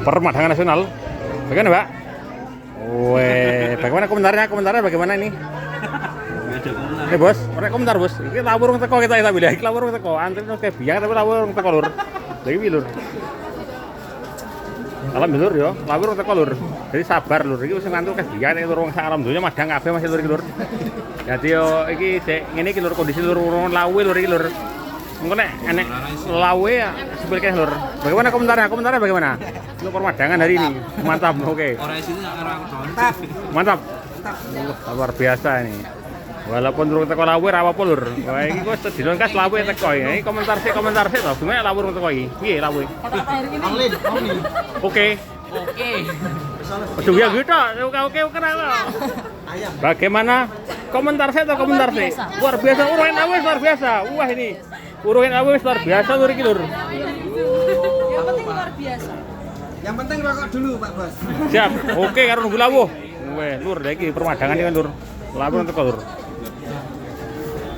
Permadangan Nasional. Bagaimana, Mbak? Weh, bagaimana komentarnya? Komentarnya bagaimana ini? Bos, ora komentar, Bos. Iki lawur wong teko kita pilih. Iki lawur wong teko. Antri nang kayak biang tapi lawur wong teko, Lur. Lagi piye, Lur? Alam Lur yo, lawur wong teko, Lur. Jadi sabar, Lur. Iki wis ngantuk kayak biang nek wong sak alam donya madang kabeh masih Lur iki, Lur. Jadi yo iki sik ngene iki Lur kondisi Lur lawe Lur iki, Lur. Engko nek enek lawe sepil keh, Lur. Bagaimana komentarnya? Komentarnya bagaimana? Untuk permadangan hari ini. Mantap, oke. Mantap. Luar biasa ini. Walaupun durung teko lawe ra apa-apa, Lur. Wah, iki wis dilongkas lawe teko ya. Iki komentar sik to. Gimana lawe urung teko iki? Piye lawe? Oke. Oke ya gitu. Oke kenapa? Bagaimana? Komentar sik to, komentar sik. Luar biasa uruin lawe luar biasa. Wah ini. Uruin lawe luar biasa Lur iki, Lur. Yang penting luar biasa. Yang penting rokok dulu, Pak Bos. Siap. Oke karo nunggu lawuh. Weh, Lur iki permadangan iki, Lur. Lawe teko, Lur.